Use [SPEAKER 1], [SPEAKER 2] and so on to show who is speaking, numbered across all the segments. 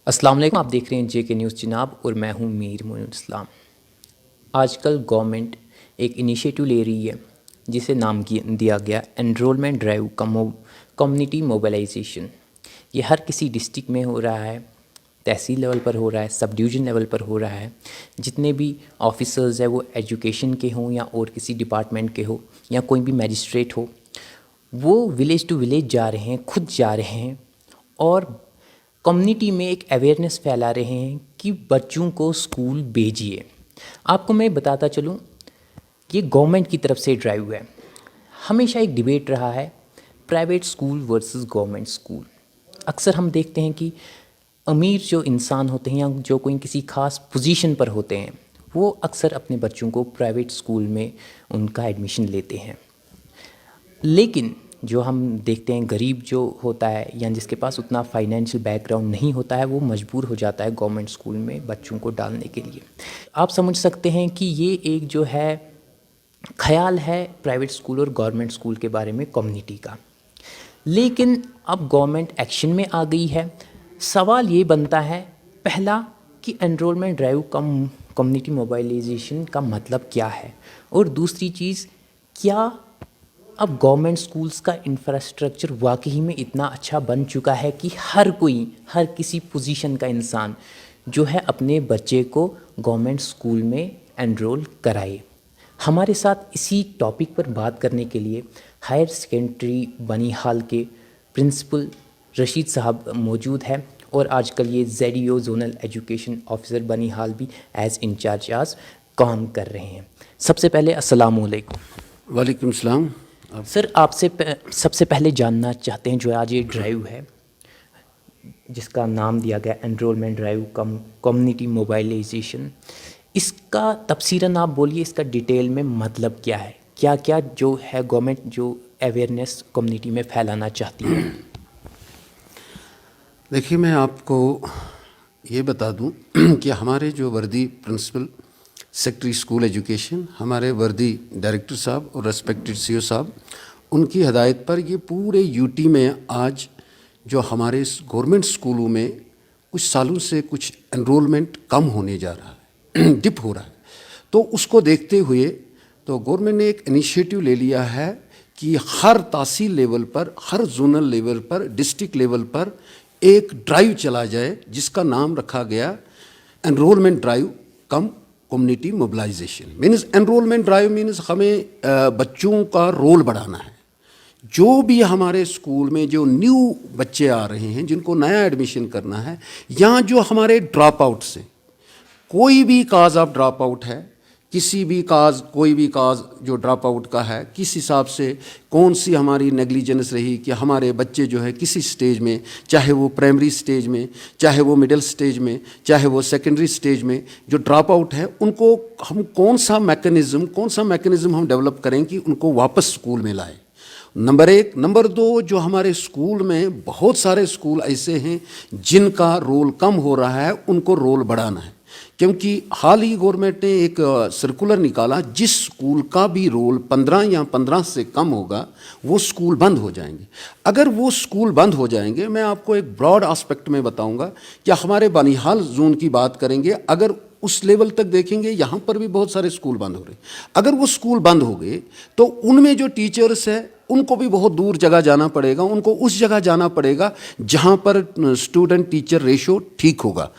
[SPEAKER 1] अस्सलाम वालेकुम, आप देख रहे हैं जेके न्यूज़ जनाब और मैं हूं मीर मोइन इस्लाम। आजकल गवर्नमेंट एक इनिशिएटिव ले रही है जिसे नाम दिया गया एनरोलमेंट ड्राइव कम्युनिटी मोबिलाइजेशन। ये हर किसी डिस्ट्रिक्ट में हो रहा है, तहसील लेवल पर हो रहा है, सब डिवीज़न लेवल पर हो रहा है। जितने भी ऑफिसर्स हैं वो एजुकेशन के हों या और किसी डिपार्टमेंट के हो या कोई भी मैजिस्ट्रेट हो, वो विलेज टू विलेज जा रहे हैं, खुद जा रहे हैं और कम्युनिटी में एक अवेयरनेस फैला रहे हैं कि बच्चों को स्कूल भेजिए। आपको मैं बताता चलूँ, ये गवर्नमेंट की तरफ से ड्राइव है। हमेशा एक डिबेट रहा है private school versus government school. अक्सर हम देखते हैं कि अमीर जो इंसान होते हैं या जो कोई किसी ख़ास पोजीशन पर होते हैं वो अक्सर अपने बच्चों को प्राइवेट स्कूल में उनका एडमिशन लेते हैं। लेकिन जो हम देखते हैं गरीब जो होता है या जिसके पास उतना फाइनेंशियल बैकग्राउंड नहीं होता है वो मजबूर हो जाता है गवर्नमेंट स्कूल में बच्चों को डालने के लिए। आप समझ सकते हैं कि ये एक जो है ख्याल है प्राइवेट स्कूल और गवर्नमेंट स्कूल के बारे में कम्युनिटी का। लेकिन अब गवर्नमेंट एक्शन में आ गई है। सवाल ये बनता है पहला कि एनरोलमेंट ड्राइव कम्युनिटी मोबाइलाइजेशन का मतलब क्या है, और दूसरी चीज़ क्या अब गवर्नमेंट स्कूल्स का इंफ्रास्ट्रक्चर वाकई में इतना अच्छा बन चुका है कि हर किसी पोजीशन का इंसान जो है अपने बच्चे को गवर्नमेंट स्कूल में एनरोल कराए। हमारे साथ इसी टॉपिक पर बात करने के लिए हायर सेकेंडरी बनिहाल के प्रिंसिपल रशीद साहब मौजूद हैं और आजकल ये ZEO zonal education officer Banihal भी एज इंचार्ज काम कर रहे हैं। सबसे पहले अस्सलाम वालेकुम।
[SPEAKER 2] वालेकुम सलाम।
[SPEAKER 1] सर, आपसे सबसे पहले जानना चाहते हैं जो आज ये ड्राइव है जिसका नाम दिया गया एनरोलमेंट ड्राइव कम्युनिटी मोबाइलाइजेशन, इसका तफसीरन आप बोलिए, इसका डिटेल में मतलब क्या है, क्या क्या जो है गवर्नमेंट जो अवेयरनेस कम्युनिटी में फैलाना चाहती है।
[SPEAKER 2] देखिए, मैं आपको ये बता दूं कि हमारे जो वर्दी प्रिंसिपल सेक्रेटरी स्कूल एजुकेशन, हमारे वर्दी डायरेक्टर साहब और रेस्पेक्टेड CO साहब, उनकी हदायत पर ये पूरे UT में आज जो हमारे गवर्नमेंट स्कूलों में कुछ सालों से कुछ एनरोलमेंट कम होने जा रहा है, डिप हो रहा है। तो उसको देखते हुए तो गवर्नमेंट ने एक इनिशिएटिव ले लिया है कि हर तहसील लेवल पर, हर जोनल लेवल पर, डिस्ट्रिक्ट लेवल पर एक ड्राइव चला जाए जिसका नाम रखा गया enrolment drive cum community mobilisation. Means enrolment drive means हमें बच्चों का रोल बढ़ाना है। जो भी हमारे स्कूल में जो न्यू बच्चे आ रहे हैं जिनको नया एडमिशन करना है, या जो हमारे ड्रॉप आउट से कोई भी काज ऑफ ड्रॉप आउट है, किसी भी काज, कोई भी काज जो ड्रॉप आउट का है, किस हिसाब से कौन सी हमारी नेग्लिजेंस रही कि हमारे बच्चे जो है किसी स्टेज में, चाहे वो प्राइमरी स्टेज में, चाहे वो मिडिल स्टेज में, चाहे वो सेकेंडरी स्टेज में जो ड्रॉप आउट है, उनको हम कौन सा मैकेनिज़्म हम डेवलप करें कि उनको वापस स्कूल में लाए। नंबर 1। नंबर 2, जो हमारे स्कूल में बहुत सारे स्कूल ऐसे हैं जिनका रोल कम हो रहा है, उनको रोल बढ़ाना है। क्योंकि हाल ही गवर्नमेंट ने एक सर्कुलर निकाला, जिस स्कूल का भी रोल 15 या 15 से कम होगा वो स्कूल बंद हो जाएंगे। अगर वो स्कूल बंद हो जाएंगे, मैं आपको एक ब्रॉड एस्पेक्ट में बताऊंगा कि हमारे बनिहाल जोन की बात करेंगे, अगर उस लेवल तक देखेंगे यहाँ पर भी बहुत सारे स्कूल बंद हो रहे हैं। अगर वो स्कूल बंद हो गए तो उनमें जो टीचर्स है उनको भी बहुत दूर जगह जाना पड़ेगा, उनको उस जगह जाना पड़ेगा जहाँ पर स्टूडेंट टीचर रेशो ठीक होगा।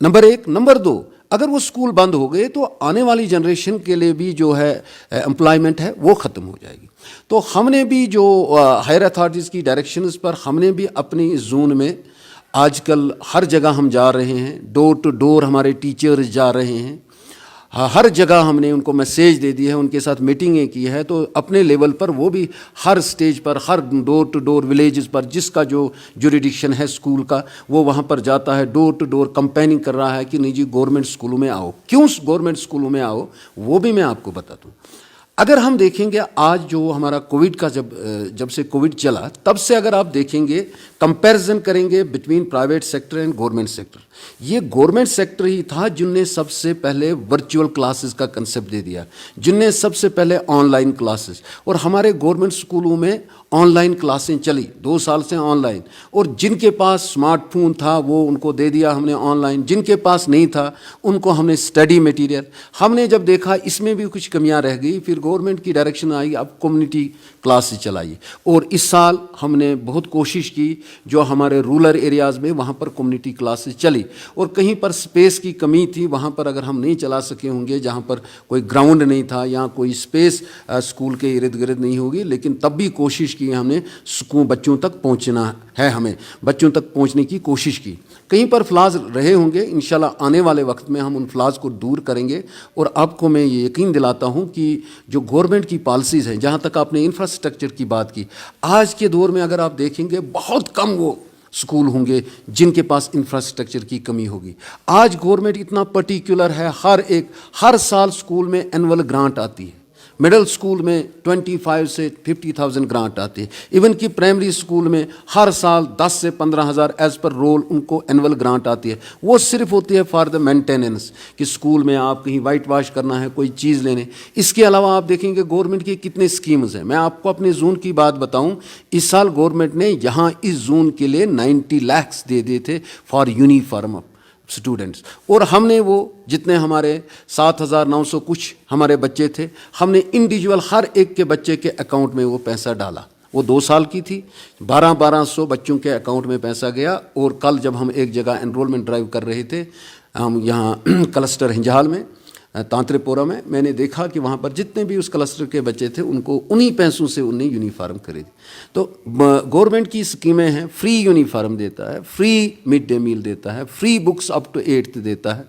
[SPEAKER 2] नंबर 1। नंबर 2, अगर वो स्कूल बंद हो गए तो आने वाली जनरेशन के लिए भी जो है एम्प्लॉयमेंट है वो ख़त्म हो जाएगी। तो हमने भी जो हायर अथॉरिटीज़ की डायरेक्शंस पर हमने भी अपनी जोन में आजकल हर जगह हम जा रहे हैं, डोर टू डोर हमारे टीचर्स जा रहे हैं, हर जगह हमने उनको मैसेज दे दिया है, उनके साथ मीटिंगें की है। तो अपने लेवल पर वो भी हर स्टेज पर, हर डोर टू डोर विलेजेस पर जिसका जो जुरिडिक्शन है स्कूल का, वो वहाँ पर जाता है, डोर टू डोर कंपेनिंग कर रहा है कि नहीं जी गवर्नमेंट स्कूलों में आओ। क्यों गवर्नमेंट स्कूलों में आओ वो भी मैं आपको बता दूँ। अगर हम देखेंगे आज जो हमारा कोविड का जब से कोविड चला तब से अगर आप देखेंगे कंपैरिजन करेंगे between private sector and government sector, ये गवर्नमेंट सेक्टर ही था जिनने सबसे पहले वर्चुअल क्लासेस का कंसेप्ट दे दिया, जिनने सबसे पहले ऑनलाइन क्लासेस, और हमारे गवर्नमेंट स्कूलों में ऑनलाइन क्लासें चली 2 साल से ऑनलाइन, और जिनके पास स्मार्टफोन था वो उनको दे दिया हमने ऑनलाइन, जिनके पास नहीं था उनको हमने स्टडी मटेरियल। हमने जब देखा इसमें भी कुछ कमियां रह गई, फिर गवर्नमेंट की डायरेक्शन आई अब कम्युनिटी क्लासेस चलाइए, और इस साल हमने बहुत कोशिश की जो हमारे रूरल एरियाज़ में वहाँ पर कम्युनिटी क्लासेस चली, और कहीं पर स्पेस की कमी थी वहाँ पर अगर हम नहीं चला सके होंगे, जहाँ पर कोई ग्राउंड नहीं था या कोई स्पेस स्कूल के इर्द गिर्द नहीं होगी, लेकिन तब भी कोशिश की हमने स्कूल बच्चों तक पहुँचना है, हमें बच्चों तक पहुँचने की कोशिश की। कहीं पर फ्लाज रहे होंगे, इंशाल्लाह आने वाले वक्त में हम उन फ्लाज को दूर करेंगे, और आपको मैं ये यकीन दिलाता हूँ कि जो गवर्नमेंट की पॉलिसीज़ हैं, जहाँ तक आपने इंफ्रास्ट्रक्चर की बात की, आज के दौर में अगर आप देखेंगे बहुत कम वो स्कूल होंगे जिनके पास इंफ्रास्ट्रक्चर की कमी होगी। आज गवर्नमेंट इतना पर्टिकुलर है, हर साल स्कूल में एनुअल ग्रांट आती है, मिडिल स्कूल में 25 से 50,000 ग्रांट आती है, इवन कि प्राइमरी स्कूल में हर साल 10 से 15,000 एज पर रोल उनको एनुअल ग्रांट आती है। वो सिर्फ होती है फॉर द मेंटेनेंस, कि स्कूल में आप कहीं वाइट वॉश करना है, कोई चीज़ लेने। इसके अलावा आप देखेंगे गवर्नमेंट की कितने स्कीम्स हैं। मैं आपको अपने जोन की बात बताऊं, इस साल गवर्नमेंट ने यहाँ इस जोन के लिए 90 लाख दे दिए थे फॉर यूनिफॉर्म स्टूडेंट्स, और हमने वो जितने हमारे 7,900 कुछ हमारे बच्चे थे, हमने इंडिविजुअल हर एक के बच्चे के अकाउंट में वो पैसा डाला। वो 2 साल की थी, 1200 बच्चों के अकाउंट में पैसा गया। और कल जब हम एक जगह एनरोलमेंट ड्राइव कर रहे थे, हम यहाँ क्लस्टर हिंजाल में, तांत्रेपोरा में, मैंने देखा कि वहाँ पर जितने भी उस क्लस्टर के बच्चे थे उनको उन्हीं पैसों से उन्हें यूनिफॉर्म खरीदी। तो गवर्नमेंट की स्कीमें हैं, फ्री यूनिफॉर्म देता है, फ्री मिड डे मील देता है, free books up to 8th देता है,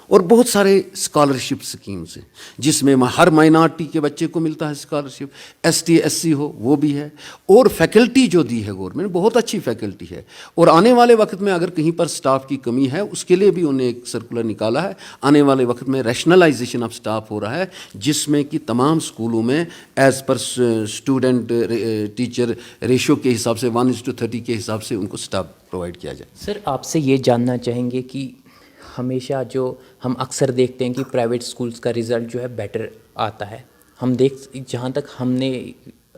[SPEAKER 2] और बहुत सारे स्कॉलरशिप स्कीम्स हैं जिसमें हर माइनॉरिटी के बच्चे को मिलता है स्कॉलरशिप, ST SC हो वो भी है, और फैकल्टी जो दी है गवर्नमेंट बहुत अच्छी फैकल्टी है। और आने वाले वक्त में अगर कहीं पर स्टाफ की कमी है उसके लिए भी उन्हें एक सर्कुलर निकाला है। आने वाले वक्त में रैशनलाइजेशन ऑफ स्टाफ हो रहा है, जिसमें कि तमाम स्कूलों में as per student teacher ratio के हिसाब से 1:30 के हिसाब से उनको स्टाफ प्रोवाइड किया जाए।
[SPEAKER 1] सर, आपसे ये जानना चाहेंगे कि हमेशा जो हम अक्सर देखते हैं कि प्राइवेट स्कूल्स का रिज़ल्ट जो है बेटर आता है, जहाँ तक हमने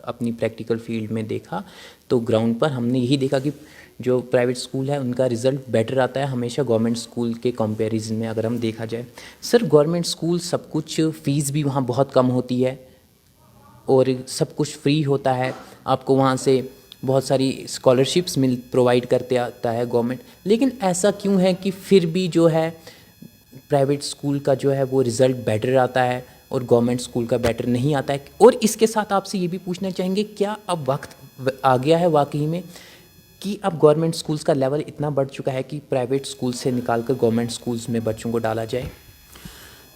[SPEAKER 1] अपनी प्रैक्टिकल फील्ड में देखा तो ग्राउंड पर हमने यही देखा कि जो प्राइवेट स्कूल है उनका रिज़ल्ट बेटर आता है हमेशा गवर्नमेंट स्कूल के कंपैरिजन में अगर हम देखा जाए। सर, गवर्नमेंट स्कूल सब कुछ फ़ीस भी वहाँ बहुत कम होती है और सब कुछ फ्री होता है, आपको वहाँ से बहुत सारी स्कॉलरशिप्स प्रोवाइड करते आता है गवर्नमेंट, लेकिन ऐसा क्यों है कि फिर भी जो है प्राइवेट स्कूल का जो है वो रिज़ल्ट बेटर आता है और गवर्नमेंट स्कूल का बेटर नहीं आता है? और इसके साथ आपसे ये भी पूछना चाहेंगे, क्या अब वक्त आ गया है वाकई में कि अब गवर्नमेंट स्कूल्स का लेवल इतना बढ़ चुका है कि प्राइवेट स्कूल से निकाल कर गवर्नमेंट स्कूल्स में बच्चों को डाला जाए?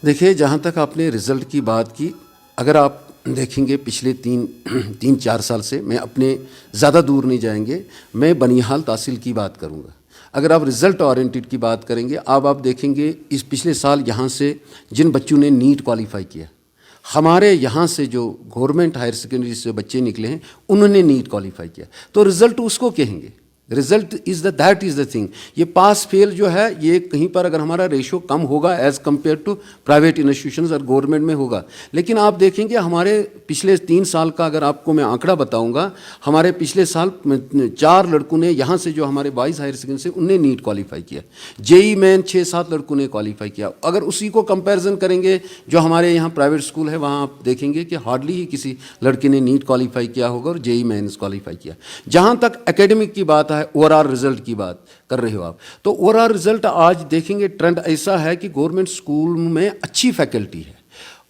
[SPEAKER 2] देखिए, जहाँ तक आपने रिज़ल्ट की बात की, अगर आप देखेंगे पिछले 3-4 साल से, मैं अपने ज़्यादा दूर नहीं जाएंगे, मैं बनिहाल तहसील की बात करूँगा। अगर आप रिज़ल्ट ओरिएंटेड की बात करेंगे, अब आप देखेंगे इस पिछले साल यहाँ से जिन बच्चों ने नीट क्वालिफाई किया, हमारे यहाँ से जो गवर्नमेंट हायर सेकेंडरी से बच्चे निकले हैं उन्होंने नीट क्वालिफाई किया, तो रिज़ल्ट उसको कहेंगे। Result that is the thing. ये पास फेल जो है, ये कहीं पर अगर हमारा रेशो कम होगा as compare to private institutions और गवर्नमेंट में होगा, लेकिन आप देखेंगे हमारे पिछले 3 साल का अगर आपको मैं आंकड़ा बताऊंगा, हमारे पिछले साल 4 लड़कों ने यहाँ से जो हमारे 22 हायर सेकेंडरी से उनने नीट क्वालिफाई किया, JEE मेन 6-7 लड़कों ने क्वालिफाई किया। अगर उसी को कंपेरिजन करेंगे जो हमारे यहाँ प्राइवेट स्कूल है, वहाँ आप देखेंगे कि हार्डली ही किसी लड़के ने नीट क्वालिफाई किया होगा और JEE मेंस क्वालिफाई किया। जहाँ तक एकेडमिक की बात है, ओवरऑल रिजल्ट की बात कर रहे हो आप, तो ओवरऑल रिजल्ट आज देखेंगे ट्रेंड ऐसा है कि गवर्नमेंट स्कूल में अच्छी फैकल्टी है,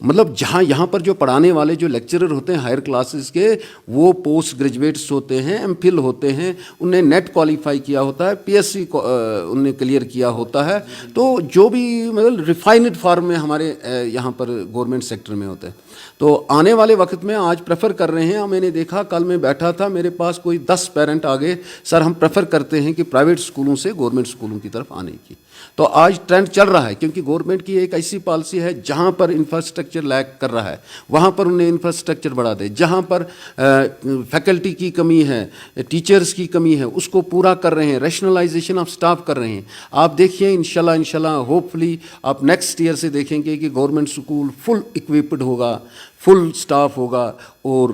[SPEAKER 2] मतलब जहाँ यहाँ पर जो पढ़ाने वाले जो लेक्चरर होते हैं हायर क्लासेस के, वो पोस्ट ग्रेजुएट्स होते हैं, MPhil होते हैं, उन्हें नेट क्वालिफाई किया होता है, PSC उन्हें क्लियर किया होता है, तो जो भी मतलब रिफाइनड फॉर्म में हमारे यहाँ पर गवर्नमेंट सेक्टर में होते हैं। तो आने वाले वक्त में आज प्रेफर कर रहे हैं, मैंने देखा कल मैं बैठा था, मेरे पास कोई 10 पेरेंट आ गए, सर हम प्रेफर करते हैं कि प्राइवेट स्कूलों से गवर्नमेंट स्कूलों की तरफ आने की। तो आज ट्रेंड चल रहा है, क्योंकि गवर्नमेंट की एक ऐसी पॉलिसी है जहाँ पर इंफ्रास्ट्रक्चर इंफ्रास्ट्रक्चर लैक कर रहा है वहाँ पर उन्हें इंफ्रास्ट्रक्चर बढ़ा दे, जहाँ पर फैकल्टी की कमी है, टीचर्स की कमी है, उसको पूरा कर रहे हैं, रैशनलाइजेशन ऑफ स्टाफ कर रहे हैं। आप देखिए इंशाल्लाह होपफुली आप नेक्स्ट ईयर से देखेंगे कि गवर्नमेंट स्कूल फुल इक्विप्ड होगा, फुल स्टाफ होगा, और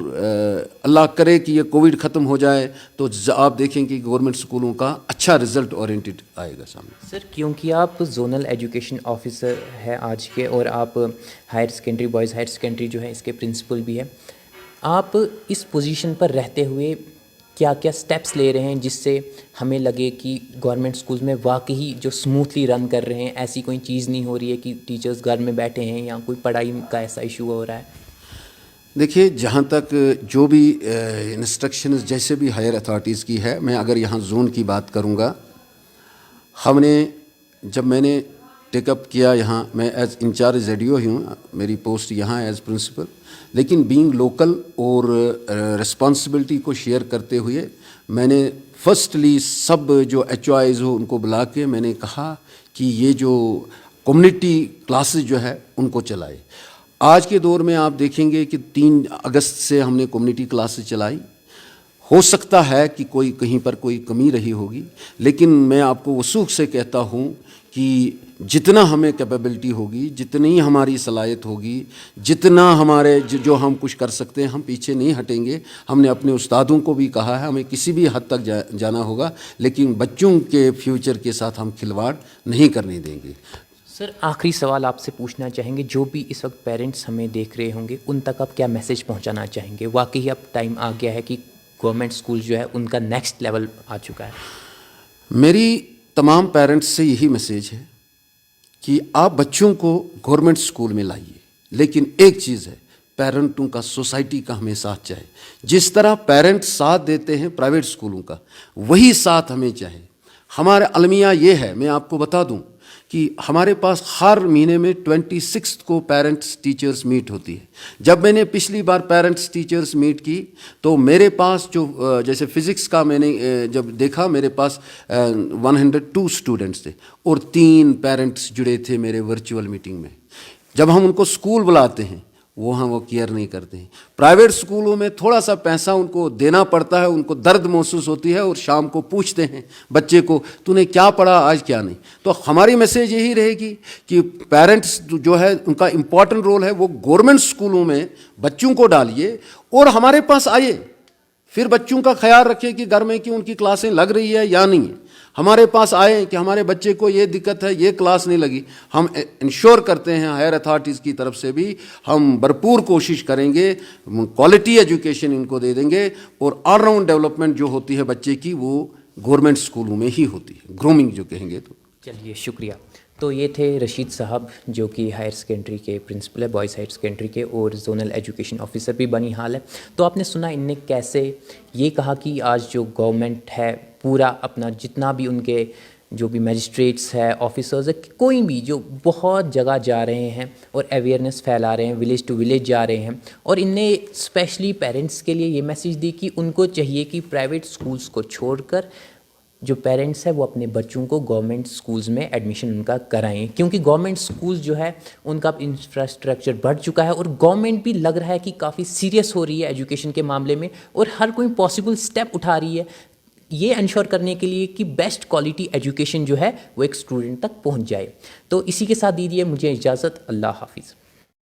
[SPEAKER 2] अल्लाह करे कि ये कोविड ख़त्म हो जाए तो आप देखेंगे कि गवर्नमेंट स्कूलों का अच्छा रिजल्ट ओरिएंटेड आएगा सामने।
[SPEAKER 1] सर, क्योंकि आप जोनल एजुकेशन ऑफिसर हैं आज के, और आप higher secondary, boys higher secondary जो है इसके प्रिंसिपल भी हैं, आप इस पोजीशन पर रहते हुए क्या क्या स्टेप्स ले रहे हैं जिससे हमें लगे कि गवर्नमेंट स्कूल में वाकई जो स्मूथली रन कर रहे हैं, ऐसी कोई चीज़ नहीं हो रही है कि टीचर्स घर में बैठे हैं या कोई पढ़ाई का ऐसा इशू हो रहा है?
[SPEAKER 2] देखिए, जहाँ तक जो भी इंस्ट्रक्शंस जैसे भी हायर अथॉरिटीज़ की है, मैं अगर यहाँ जोन की बात करूँगा, जब मैंने टेकअप किया यहाँ, मैं एज इंचार्ज ZDO ही हूँ, मेरी पोस्ट यहाँ एज प्रिंसिपल, लेकिन बीइंग लोकल और रिस्पॉन्सिबिलिटी को शेयर करते हुए मैंने फर्स्टली सब जो HOIs हो उनको बुला के मैंने कहा कि ये जो कम्युनिटी क्लासेस जो है उनको चलाए। आज के दौर में आप देखेंगे कि 3 अगस्त से हमने कम्युनिटी क्लासेस चलाई। हो सकता है कि कोई कहीं पर कोई कमी रही होगी, लेकिन मैं आपको वसूख से कहता हूँ कि जितना हमें कैपेबिलिटी होगी, जितनी हमारी सलाहियत होगी, जितना हमारे जो हम कुछ कर सकते हैं, हम पीछे नहीं हटेंगे। हमने अपने उस्तादों को भी कहा है हमें किसी भी हद तक जाना होगा, लेकिन बच्चों के फ्यूचर के साथ हम खिलवाड़ नहीं करने देंगे।
[SPEAKER 1] सर, आखिरी सवाल आपसे पूछना चाहेंगे, जो भी इस वक्त पेरेंट्स हमें देख रहे होंगे उन तक आप क्या मैसेज पहुंचाना चाहेंगे? वाकई अब टाइम आ गया है कि गवर्नमेंट स्कूल जो है उनका नेक्स्ट लेवल आ चुका है।
[SPEAKER 2] मेरी तमाम पेरेंट्स से यही मैसेज है कि आप बच्चों को गवर्नमेंट स्कूल में लाइए, लेकिन एक चीज़ है, पेरेंटों का, सोसाइटी का हमें साथ चाहिए। जिस तरह पेरेंट्स साथ देते हैं प्राइवेट स्कूलों का, वही साथ हमें चाहिए। हमारे अलमिया ये है, मैं आपको बता दूं कि हमारे पास हर महीने में 26 को पेरेंट्स टीचर्स मीट होती है। जब मैंने पिछली बार पेरेंट्स टीचर्स मीट की तो मेरे पास जो जैसे फिज़िक्स का मैंने जब देखा, मेरे पास 102 स्टूडेंट्स थे और 3 पेरेंट्स जुड़े थे मेरे वर्चुअल मीटिंग में। जब हम उनको स्कूल बुलाते हैं वो केयर नहीं करते हैं। प्राइवेट स्कूलों में थोड़ा सा पैसा उनको देना पड़ता है, उनको दर्द महसूस होती है और शाम को पूछते हैं बच्चे को, तूने क्या पढ़ा आज क्या नहीं। तो हमारी मैसेज यही रहेगी कि पेरेंट्स जो है उनका इम्पॉर्टेंट रोल है, वो गवर्नमेंट स्कूलों में बच्चों को डालिए और हमारे पास आइए, फिर बच्चों का ख्याल रखिए कि घर में कि उनकी क्लासें लग रही है या नहीं है। हमारे पास आए कि हमारे बच्चे को ये दिक्कत है, ये क्लास नहीं लगी, हम इंश्योर करते हैं हायर अथॉरिटीज़ की तरफ से भी हम भरपूर कोशिश करेंगे, क्वालिटी एजुकेशन इनको दे देंगे और ऑलराउंड डेवलपमेंट जो होती है बच्चे की वो गवर्नमेंट स्कूलों में ही होती है, ग्रूमिंग जो कहेंगे। तो
[SPEAKER 1] चलिए, शुक्रिया। तो ये थे रशीद साहब, जो कि हायर सेकेंडरी के प्रिंसिपल है, बॉयज़ हायर सेकेंडरी के, और जोनल एजुकेशन ऑफिसर भी बनी हाल है। तो आपने सुना इनने कैसे ये कहा कि आज जो गवर्नमेंट है पूरा अपना जितना भी उनके जो भी मजिस्ट्रेट्स है, ऑफिसर्स है, कोई भी जो बहुत जगह जा रहे हैं और अवेयरनेस फैला रहे हैं, विलेज टू विलेज जा रहे हैं। और इनने स्पेशली पेरेंट्स के लिए ये मैसेज दी कि उनको चाहिए कि प्राइवेट स्कूल्स को छोड़कर जो पेरेंट्स है वो अपने बच्चों को गवर्नमेंट स्कूल्स में एडमिशन उनका कराएं, क्योंकि गवर्नमेंट स्कूल्स जो है उनका इंफ्रास्ट्रक्चर बढ़ चुका है और गवर्नमेंट भी लग रहा है कि काफ़ी सीरियस हो रही है एजुकेशन के मामले में और हर कोई पॉसिबल स्टेप उठा रही है ये इंश्योर करने के लिए कि बेस्ट क्वालिटी एजुकेशन जो है वो एक स्टूडेंट तक पहुंच जाए। तो इसी के साथ दीजिए मुझे इजाज़त। अल्लाह हाफिज़।